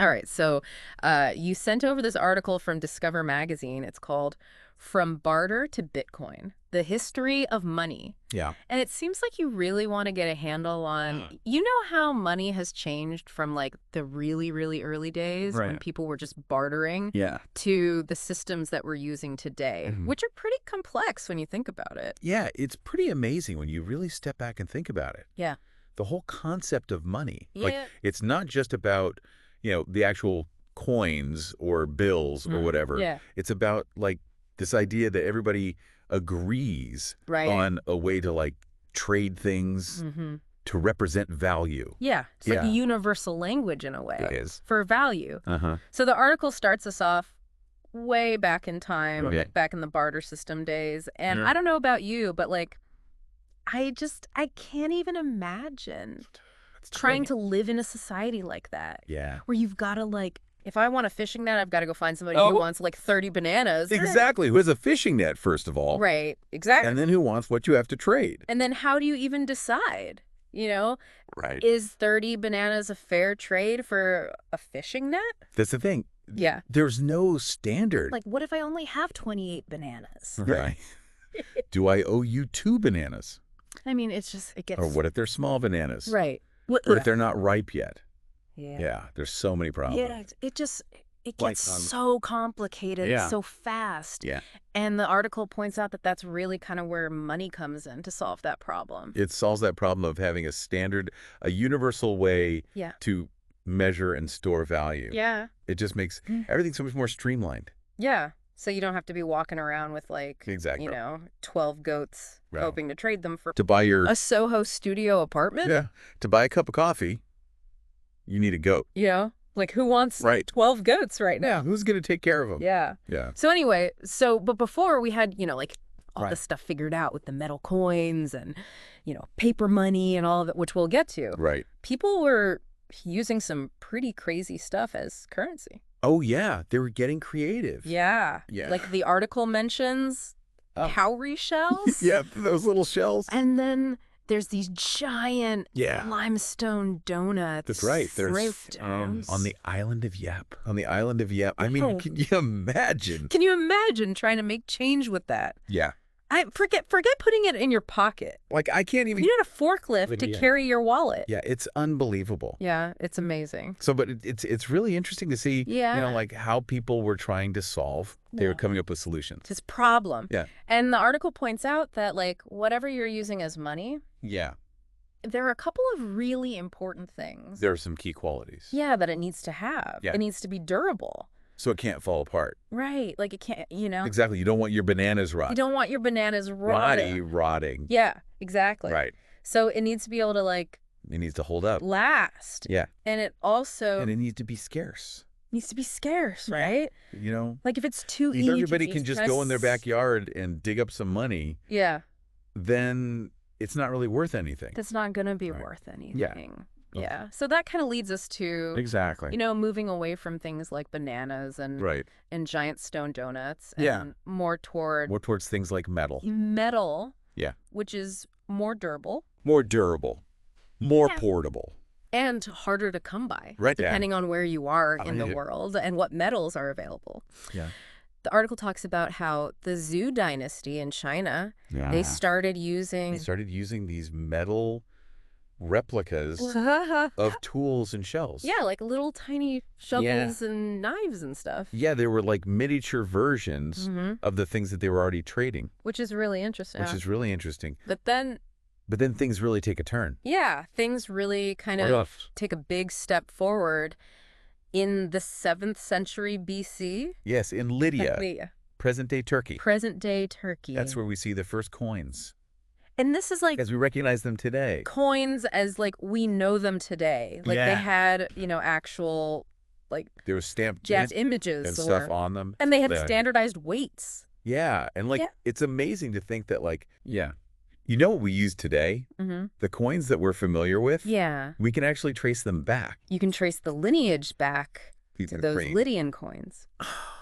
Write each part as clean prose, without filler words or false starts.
All right, so you sent over this article from Discover Magazine. It's called From Barter to Bitcoin, The History of Money. Yeah. And it seems like you really want to get a handle on, you know how money has changed from like the really, really early days when Right. people were just bartering Yeah. to the systems that we're using today, Mhm. which are pretty complex when you think about it. Yeah, it's pretty amazing when you really step back and think about it. Yeah. The whole concept of money. Like, Yeah. it's not just about, the actual coins or bills or whatever. Yeah. It's about, like, this idea that everybody agrees Right. on a way to, like, trade things to represent value. Yeah. It's like a Yeah. universal language in a way. It is. For value. Uh-huh. So the article starts us off way back in time, Okay. back in the barter system days. And Yeah. I don't know about you, but like, I can't even imagine trying to live in a society like that. Yeah. Where you've got to like, if I want a fishing net, I've got to go find somebody Oh. who wants like 30 bananas. Exactly. Who has a fishing net, first of all. Right. Exactly. And then who wants what you have to trade. And then how do you even decide? You know, Right. is 30 bananas a fair trade for a fishing net? That's the thing. Yeah. There's no standard. Like, what if I only have 28 bananas? Right. Do I owe you 2 bananas? I mean, it's just, it gets... Or what if they're small bananas? Right. What if they're not ripe yet? Yeah. Yeah, there's so many problems. Yeah, it just, it Like, gets so complicated Yeah. so fast. Yeah. And the article points out that that's really kind of where money comes in to solve that problem. It solves that problem of having a standard, a universal way Yeah. to measure and store value. Yeah. It just makes everything so much more streamlined. Yeah. So you don't have to be walking around with like, Exactly. 12 goats Right. hoping to trade them for To buy your a Soho studio apartment. yeah, to buy a cup of coffee, you need a goat. You know, like who wants Right. 12 goats right now? Yeah, who's going to take care of them? Yeah. Yeah. So anyway, but before we had, like all the Right. stuff figured out with the metal coins and, paper money and all of it, which we'll get to. Right. People were using some pretty crazy stuff as currency. Oh, yeah. They were getting creative. Yeah. Yeah. Like the article mentions cowrie shells. Yeah, those little shells. And then there's these giant Yeah. limestone donuts. That's right. There's Fruit on the island of Yap. On the island of Yap. I mean, Oh. can you imagine? Can you imagine trying to make change with that? Yeah. I forget putting it in your pocket. Like, I can't even. You need a forklift to Yeah. carry your wallet. Yeah, it's unbelievable. Yeah, it's amazing. So, but it's really interesting to see, Yeah. like how people were trying to solve. They were coming up with solutions. This problem. Yeah. And the article points out that like whatever you're using as money, Yeah. there are a couple of really important things. There are some key qualities. Yeah, that it needs to have. Yeah. It needs to be durable. So it can't fall apart. Right. Like it can't, Exactly. You don't want your bananas rot. You don't want your bananas rotting. Rotting. Yeah, exactly. Right. So it needs to be able to like It needs to hold up. last. Yeah. And it also And it needs to be scarce. needs to be scarce, right? Like if it's too if easy. everybody can just go in their backyard and dig up some money, Yeah. then it's not really worth anything. That's not going to be Right. worth anything. Okay. Yeah. So that kind of leads us to, Exactly. moving away from things like bananas and Right. and giant stone donuts and Yeah. more toward More towards things like metal. metal, Yeah. which is more durable More durable. More Yeah. portable. and harder to come by, Right. Yeah. depending on where you are Oh, in the yeah. world and what metals are available. Yeah. The article talks about how the Zhou dynasty in China, they started using They started using these metal replicas of tools and shells. yeah, like little tiny shovels and knives and stuff. Yeah, they were like miniature versions Mhm. of the things that they were already trading, Which is really interesting. which is really interesting. But then, But then things really take a turn. yeah, things really kind of take a big step forward in the 7th century BC. Yes, in Lydia, Lydia. present-day Turkey. Present-day Turkey. That's where we see the first coins, And this is like as we recognize them today. coins as like we know them today. Like they Yeah. had, actual like There was stamped jacked and images stuff or, on them. and they had Yeah. standardized weights. Yeah, and like Yeah. it's amazing to think that like, you know what we use today? Mm-hmm. The coins that we're familiar with, Yeah. we can actually trace them back. You can trace the lineage back to It's those crazy. Lydian coins.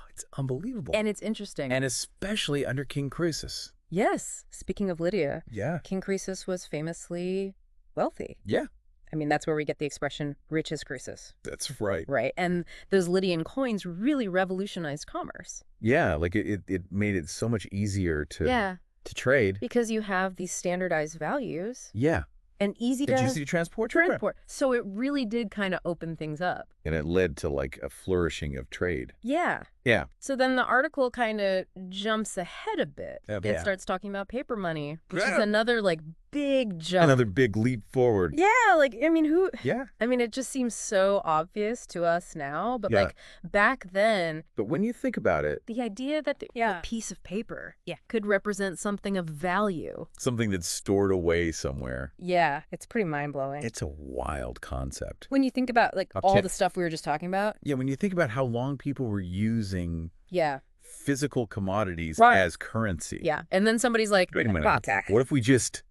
It's unbelievable. And it's interesting. And especially under King Croesus. Yes. Speaking of Lydia, Yeah. King Croesus was famously wealthy. Yeah. I mean, that's where we get the expression riches crucis, That's right. right? And those Lydian coins really revolutionized commerce. Yeah, like it made it so much easier Yeah, to trade. because you have these standardized values Yeah. and easy Did you to see transport? transport. So it really did kind of open things up. And it led to like a flourishing of trade. Yeah. Yeah. So then the article kind of jumps ahead a bit. Yeah. It starts talking about paper money, which is Yeah. another like big jump. Another big leap forward. Yeah, like I mean, Yeah. I mean, it just seems so obvious to us now, but Yeah. like back then, But when you think about it, the idea that a piece of paper could represent something of value. something that's stored away somewhere, Yeah, it's pretty mind-blowing. it's a wild concept. When you think about like I'll all check- the stuff we were just talking about. Yeah, when you think about how long people were using Yeah. physical commodities Right. as currency. Yeah. And then somebody's like, Wait a minute. Barter. What if we just...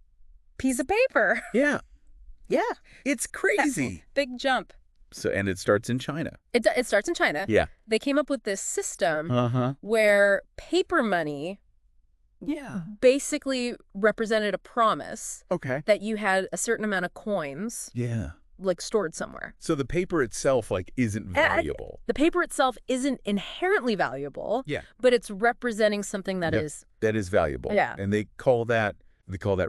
Piece of paper. Yeah. Yeah. It's crazy. Big jump. So, and it starts in China. It starts in China. Yeah. They came up with this system Uh-huh. where paper money Yeah. basically represented a promise Okay. that you had a certain amount of coins Yeah. like stored somewhere. So the paper itself like isn't valuable. The paper itself isn't inherently valuable, Yeah. but it's representing something that Yep. is That is valuable. Yeah. And they call that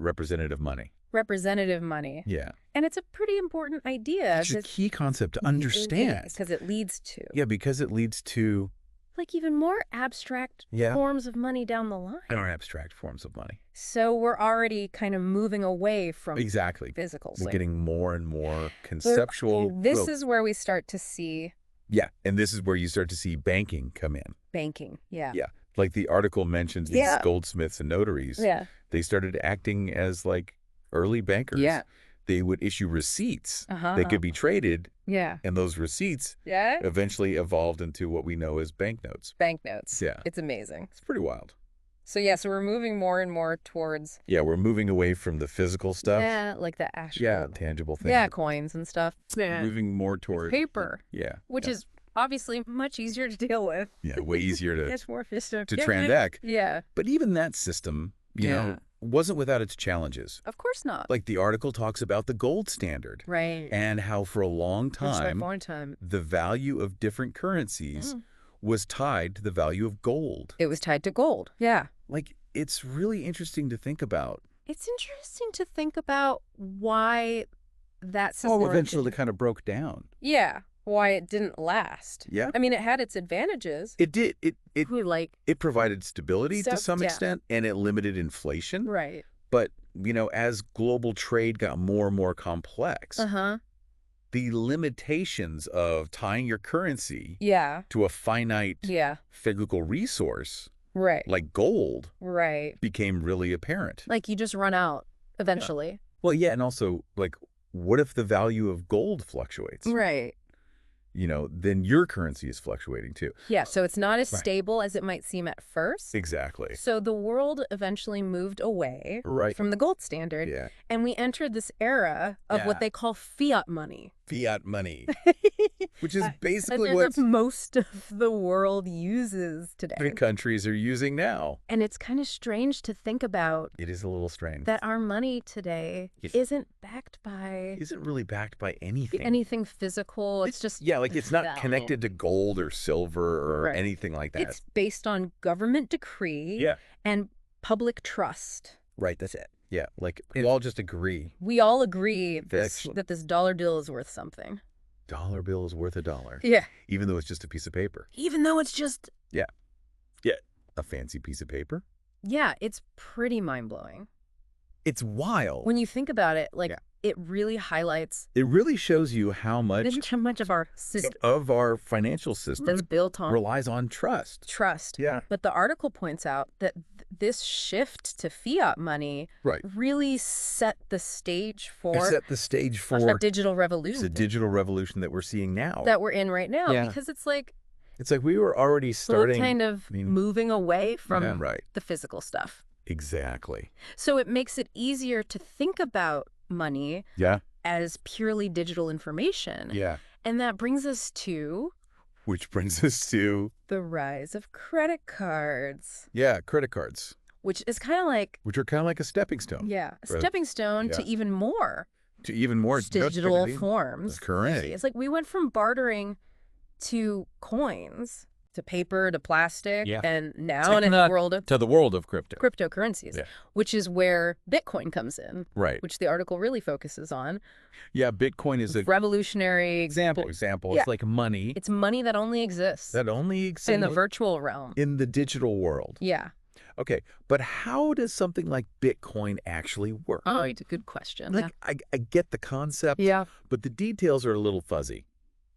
representative money. representative money. Yeah. And it's a pretty important idea. It's a key concept to understand. Because it leads to Yeah, because it leads to like even more abstract Yeah. forms of money down the line. more abstract forms of money. So we're already kind of moving away from Exactly. physical. We're like- getting more and more conceptual. This well, is where we start to see yeah, and this is where you start to see banking come in. banking. Yeah. Yeah. Like the article mentions these Yeah. goldsmiths and notaries. Yeah. They started acting as like early bankers. Yeah. They would issue receipts Uh-huh. that could be traded, Yeah. and those receipts Yeah. eventually evolved into what we know as banknotes. Banknotes. Yeah. It's amazing. It's pretty wild. So yeah, so we're moving more and more towards Yeah, we're moving away from the physical stuff. yeah, like the actual Yeah, tangible things. yeah, coins and stuff. Yeah. Moving more toward Paper, Yeah. which yeah. is obviously much easier to deal with. Yeah, way easier to It's more efficient. to Yeah. transact. Yeah. But even that system, you know, wasn't without its challenges. Of course not. Like the article talks about the gold standard Right. and how for a long That's right, time for a time. the value of different currencies Mm. was tied to the value of gold. It was tied to gold. Yeah. Like it's really interesting to think about. It's interesting to think about why that system. Oh, eventually it kind of broke down. Yeah. Why it didn't last. Yeah. I mean, it had its advantages. It did. Who like It provided stability to So- some yeah. extent, and it limited inflation. right. But, you know, as global trade got more and more complex, Uh-huh. the limitations of tying your currency Yeah. to a finite Yeah. physical resource Right. like gold Right. became really apparent. Like you just run out eventually. Well, yeah, and also, like, what if the value of gold fluctuates? Right. You know, then your currency is fluctuating too. Yeah. So it's not as Right. stable as it might seem at first. Exactly. So the world eventually moved away Right. from the gold standard, Yeah. and we entered this era of Yeah. what they call fiat money. Fiat money, which is basically That's what most of the world uses today. the countries are using now. And it's kind of strange to think about It is a little strange. that our money today Yes. isn't backed by Isn't really backed by anything. anything physical. It's just Yeah, like it's not value. connected to gold or silver or Right. anything like that. It's based on government decree Yeah. and public trust. Right, that's it. Yeah, like we all just agree. We all agree Excellent. that this dollar bill is worth something. Dollar bill is worth $1, Yeah. even though it's just a piece of paper. Even though it's just, Yeah, a fancy piece of paper. yeah, it's pretty mind-blowing. It's wild. When you think about it, like, Yeah. it really highlights It really shows you how much how much of our system of our financial system is built on relies on trust. trust. Yeah. But the article points out that this shift to fiat money Right. really set the stage It for set the stage a for digital the revolution digital revolution that we're seeing now. that we're in right now. Yeah. Because it's like It's like we were already we're starting. kind of I mean, moving away from yeah, right. the physical stuff. Exactly. So it makes it easier to think about money Yeah. as purely digital information. Yeah. And that brings us to Which brings us to, the rise of credit cards, yeah, credit cards, which is kind of like, which are kind of like a stepping stone. yeah, a Right. stepping stone to Yeah. even more. To even more digital forms. Correct. It's like we went from bartering to coins, to paper, to plastic, and now in the world of cryptocurrencies, which is where Bitcoin comes in, which the article really focuses on. Yeah, Bitcoin is a revolutionary example. It's like money. It's money that only exists. In the virtual realm. In the digital world. Yeah. Okay, but how does something like Bitcoin actually work? Oh, it's a good question. Like, I get the concept, but the details are a little fuzzy.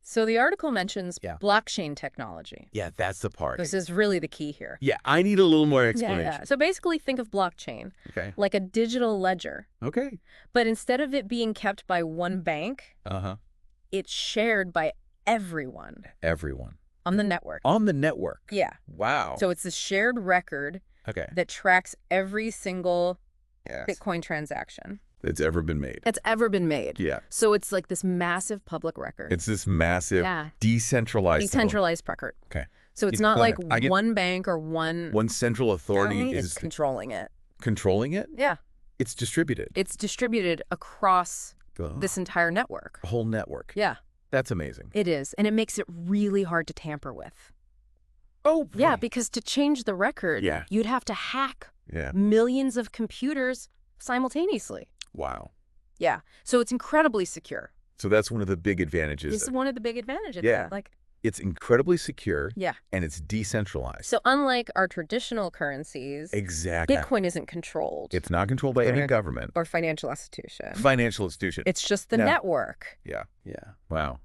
So the article mentions blockchain technology. Yeah, that's the part. This is really the key here. Yeah, I need a little more explanation. Yeah. So basically think of blockchain like a digital ledger. Okay. But instead of it being kept by one bank, it's shared by everyone. Everyone. On the network. On the network. Yeah. Wow. So it's a shared record that tracks every single Bitcoin transaction. That's ever been made. That's ever been made. Yeah. So it's like this massive public record. It's this massive decentralized record. Okay. So it's not like one bank or one central authority is controlling it. Controlling it? Yeah. It's distributed. It's distributed across this entire network. A whole network. Yeah. That's amazing. It is. And it makes it really hard to tamper with. Oh, boy. Yeah, because to change the record, you'd have to hack millions of computers simultaneously. Wow. Yeah. So it's incredibly secure. So that's one of the big advantages. This is one of the big advantages. Yeah. Like, it's incredibly secure. Yeah. And it's decentralized. So unlike our traditional currencies, Bitcoin isn't controlled. It's not controlled by any government. Or financial institution. It's just the network. Yeah. Yeah. Wow.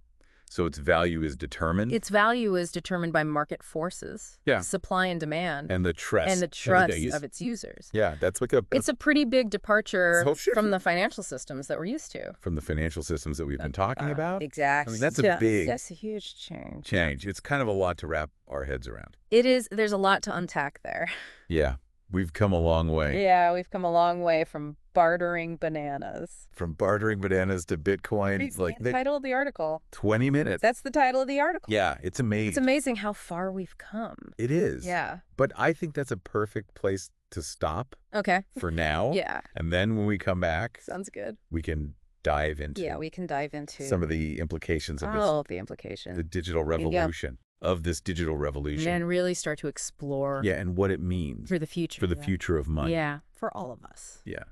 So its value is determined? Its value is determined by market forces. Yeah. Supply and demand. And the trust. Of its users. Yeah, that's like it's a pretty big departure from the financial systems that we're used to. From the financial systems that we've been talking about? Exactly. I mean, that's that's a huge change. It's kind of a lot to wrap our heads around. It is. There's a lot to unpack there. Yeah. We've come a long way. Yeah, we've come a long way from bartering bananas. From bartering bananas to Bitcoin. It's like the title of the article. 20 minutes. That's the title of the article. Yeah, it's amazing. It's amazing how far we've come. It is. Yeah. But I think that's a perfect place to stop. Okay. For now. Yeah. And then when we come back. Sounds good. We can dive into. Yeah, we can dive into. Some of the implications of the digital revolution. Of this digital revolution. And really start to explore. Yeah, and what it means. For the future. For the future of money. Yeah, for all of us. Yeah.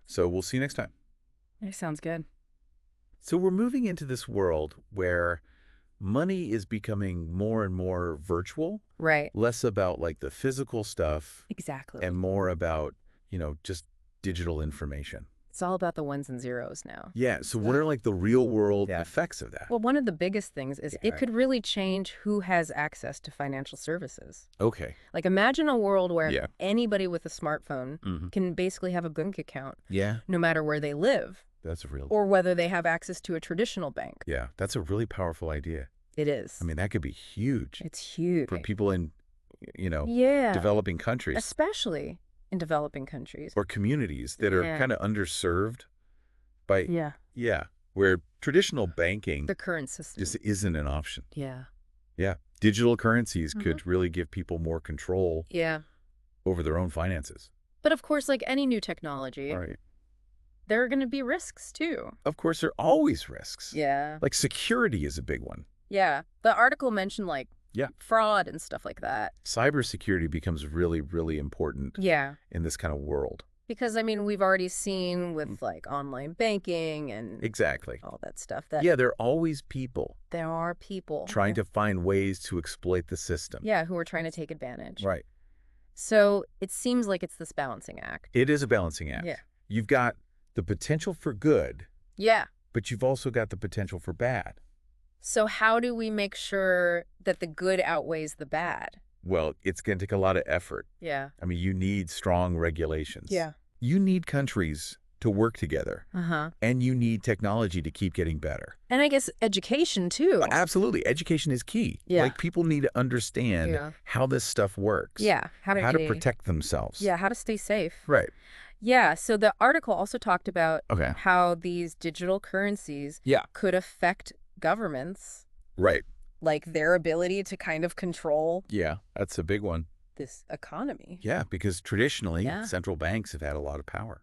So we'll see you next time. That sounds good. So we're moving into this world where money is becoming more and more virtual. Right. Less about like the physical stuff. Exactly. And more about, just digital information. It's all about the ones and zeros now. Yeah. So what are like the real world effects of that? Well, one of the biggest things is it could really change who has access to financial services. Okay. Like imagine a world where anybody with a smartphone can basically have a bank account. Yeah. No matter where they live. That's a real. Or whether they have access to a traditional bank. Yeah. That's a really powerful idea. It is. I mean, that could be huge. It's huge. For people in, developing countries. Especially in developing countries. Or communities that are kind of underserved by, where traditional banking, the current system, just isn't an option. Yeah. Yeah. Digital currencies could really give people more control over their own finances. But of course, like any new technology, there are going to be risks too. Of course, there are always risks. Yeah. Like security is a big one. Yeah. The article mentioned like fraud and stuff like that. Cybersecurity becomes really, really important in this kind of world. Because, I mean, we've already seen with like online banking and all that stuff. That there are always people. There are people. Trying to find ways to exploit the system. Yeah, who are trying to take advantage. Right. So it seems like it's this balancing act. It is a balancing act. Yeah. You've got the potential for good. Yeah. But you've also got the potential for bad. So how do we make sure that the good outweighs the bad? Well, it's going to take a lot of effort. Yeah. I mean, you need strong regulations. Yeah. You need countries to work together. And you need technology to keep getting better. And I guess education, too. Absolutely. Education is key. Yeah. Like, people need to understand how this stuff works. Yeah. How to protect themselves. Yeah, how to stay safe. Right. Yeah, so the article also talked about how these digital currencies could affect governments. Right. Like their ability to kind of control. Yeah, that's a big one. This economy. Yeah, because traditionally central banks have had a lot of power.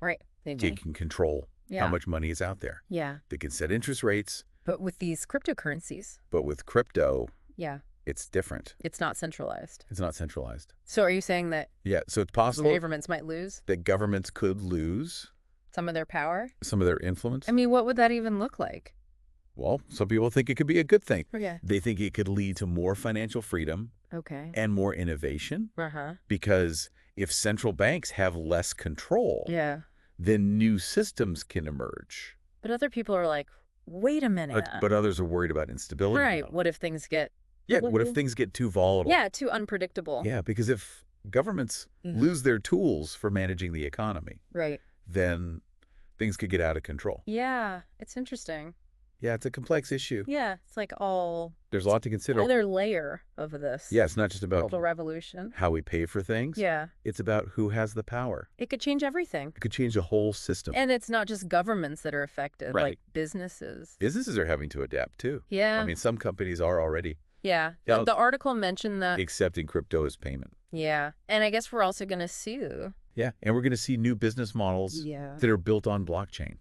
Right. They can control how much money is out there. Yeah. They can set interest rates. But with these cryptocurrencies. But with crypto, yeah, it's different. It's not centralized. It's not centralized. So are you saying that so it's possible governments might lose? That governments could lose some of their power? Some of their influence? I mean, what would that even look like? Well, some people think it could be a good thing. Yeah. They think it could lead to more financial freedom. Okay. And more innovation. Uh-huh. Because if central banks have less control, then new systems can emerge. But other people are like, wait a minute. But others are worried about instability. Right. Though. What if things get... what if things get too volatile? Yeah, too unpredictable. Yeah, because if governments lose their tools for managing the economy, then things could get out of control. Yeah, it's interesting. Yeah, it's a complex issue. Yeah, it's like all... There's a lot to consider. Another layer of this. Yeah, it's not just about... the revolution. How we pay for things. Yeah. It's about who has the power. It could change everything. It could change the whole system. And it's not just governments that are affected, like businesses. Businesses are having to adapt, too. Yeah. I mean, some companies are already... Yeah. The article mentioned that... Accepting crypto as payment. Yeah. And I guess we're also going to sue. Yeah, and we're going to see new business models that are built on blockchain.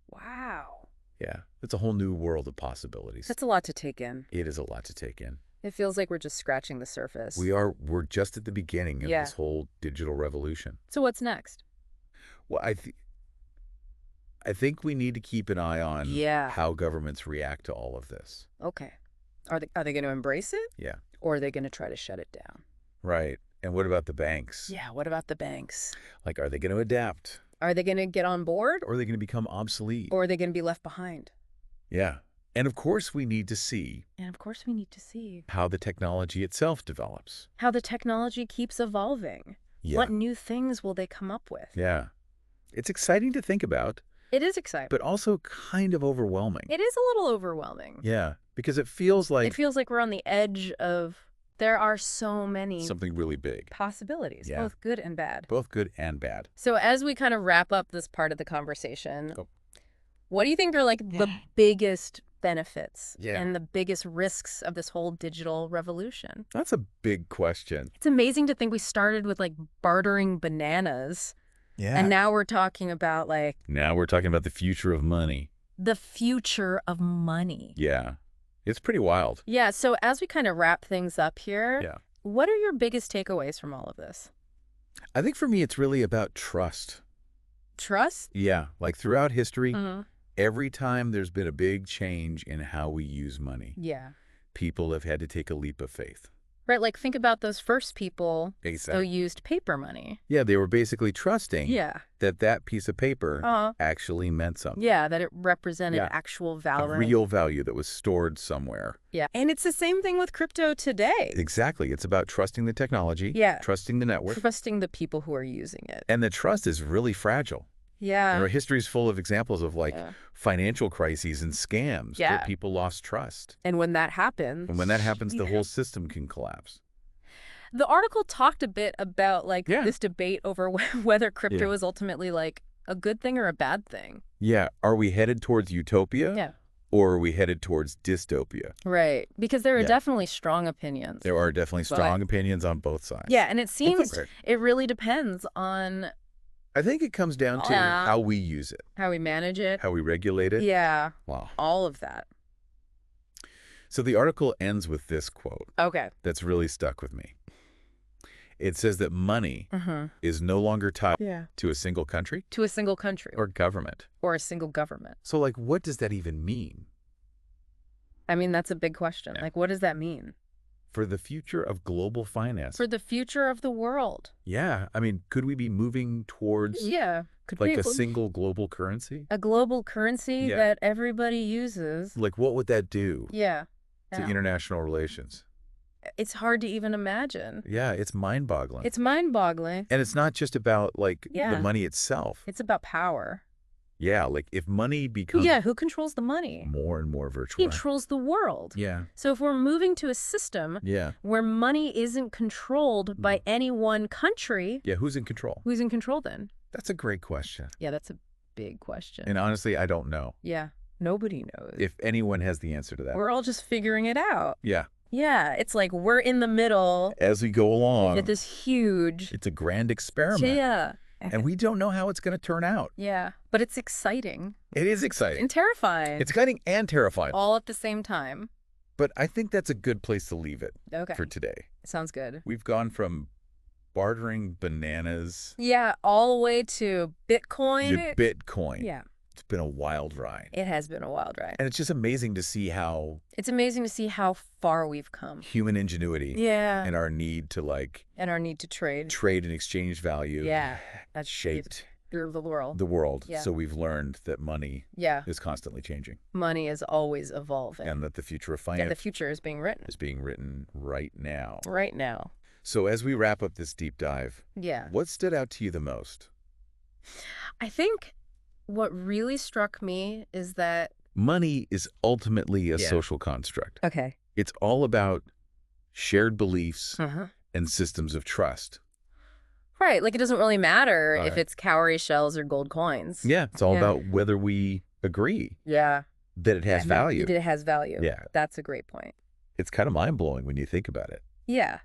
Wow. Yeah, it's a whole new world of possibilities. That's a lot to take in. It is a lot to take in. It feels like we're just scratching the surface. We're just at the beginning of this whole digital revolution. So what's next? Well, I think we need to keep an eye on how governments react to all of this. Okay. Are they going to embrace it? Yeah. Or are they going to try to shut it down? Right. And what about the banks? Yeah, what about the banks? Like, are they going to adapt? Are they going to get on board? Or are they going to become obsolete? Or are they going to be left behind? Yeah. And of course we need to see. How the technology itself develops. How the technology keeps evolving. Yeah. What new things will they come up with? Yeah. It's exciting to think about. It is exciting. But also kind of overwhelming. It is a little overwhelming. Yeah. Because it feels like... It feels like we're on the edge of... There are so many... Something really big. Possibilities, both good and bad. Both good and bad. So as we kind of wrap up this part of the conversation, what do you think are like the biggest benefits and the biggest risks of this whole digital revolution? That's a big question. It's amazing to think we started with like bartering bananas. Yeah. And now we're talking about like... Now we're talking about the future of money. The future of money. Yeah. It's pretty wild. Yeah. So as we kind of wrap things up here, what are your biggest takeaways from all of this? I think for me, it's really about trust. Trust? Yeah. Like throughout history, every time there's been a big change in how we use money, people have had to take a leap of faith. Right, like think about those first people who used paper money. Yeah, they were basically trusting that piece of paper actually meant something. Yeah, that it represented actual value. A real value that was stored somewhere. Yeah, and it's the same thing with crypto today. Exactly. It's about trusting the technology, trusting the network. Trusting the people who are using it. And the trust is really fragile. Yeah. History's full of examples of like financial crises and scams where people lost trust. And when that happens... the whole system can collapse. The article talked a bit about like this debate over whether crypto is ultimately like a good thing or a bad thing. Yeah. Are we headed towards utopia? Yeah. Or are we headed towards dystopia? Right. Because there are definitely strong opinions. There are definitely strong opinions on both sides. Yeah. And it seems it really depends on... I think it comes down to how we use it. How we manage it. How we regulate it. Yeah. Wow. All of that. So the article ends with this quote. Okay. That's really stuck with me. It says that money is no longer tied to a single country. To a single country. Or government. Or a single government. So like, what does that even mean? I mean, that's a big question. Yeah. Like, what does that mean? For the future of global finance. For the future of the world. Yeah. I mean, could we be moving towards like a single global currency? A global currency that everybody uses. Like, what would that do to international relations? It's hard to even imagine. Yeah, it's mind-boggling. It's mind-boggling. And it's not just about, like, the money itself. It's about power. Yeah, like if money becomes... Yeah, who controls the money? More and more virtual. Who controls the world? Yeah. So if we're moving to a system where money isn't controlled by any one country... Yeah, who's in control? Who's in control then? That's a great question. Yeah, that's a big question. And honestly, I don't know. Yeah, nobody knows. If anyone has the answer to that. We're all just figuring it out. Yeah. Yeah, it's like we're in the middle. As we go along. At this huge... It's a grand experiment. Yeah. And we don't know how it's going to turn out. Yeah, but it's exciting. It is exciting. And terrifying. It's exciting and terrifying. All at the same time. But I think that's a good place to leave it for today. Sounds good. We've gone from bartering bananas. Yeah, all the way to Bitcoin. Bitcoin. Yeah. It's been a wild ride. It has been a wild ride. And it's just amazing to see how... It's amazing to see how far we've come. Human ingenuity. Yeah. And our need to And our need to trade. Trade and exchange value. Yeah. That's shaped... the world. The world. Yeah. So we've learned that money is constantly changing. Money is always evolving. And that the future of finance... the future is being written. Is being written right now. Right now. So as we wrap up this deep dive, what stood out to you the most? I think what really struck me is that... Money is ultimately a social construct. Okay. It's all about shared beliefs and systems of trust. Right. Like, it doesn't really matter if it's cowrie shells or gold coins. Yeah. It's all about whether we agree that it has value. That it has value. Yeah. That's a great point. It's kind of mind-blowing when you think about it. Yeah.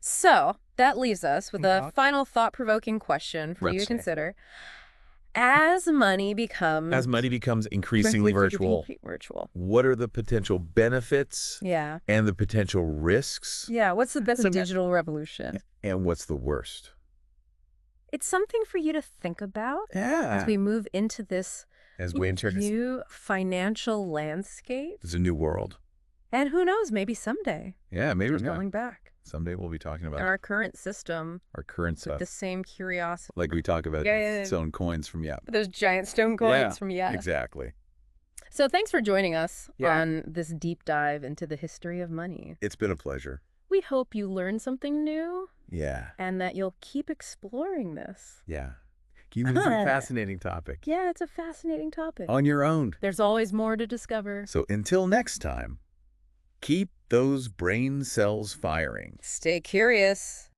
So that leaves us with a final thought-provoking question for you to consider. As money becomes increasingly virtual, what are the potential benefits and the potential risks? Yeah, what's the best of digital revolution? And what's the worst? It's something for you to think about as we move into this new financial landscape. It's a new world. And who knows, maybe someday. Yeah, maybe we're going back. Someday we'll be talking about our current system. Our current stuff. The same curiosity. Like we talk about stone coins from Yap. Those giant stone coins from Yap. Exactly. So thanks for joining us on this deep dive into the history of money. It's been a pleasure. We hope you learned something new. Yeah. And that you'll keep exploring this. Yeah. It's a fascinating topic. Yeah, it's a fascinating topic. On your own. There's always more to discover. So until next time, keep those brain cells firing. Stay curious.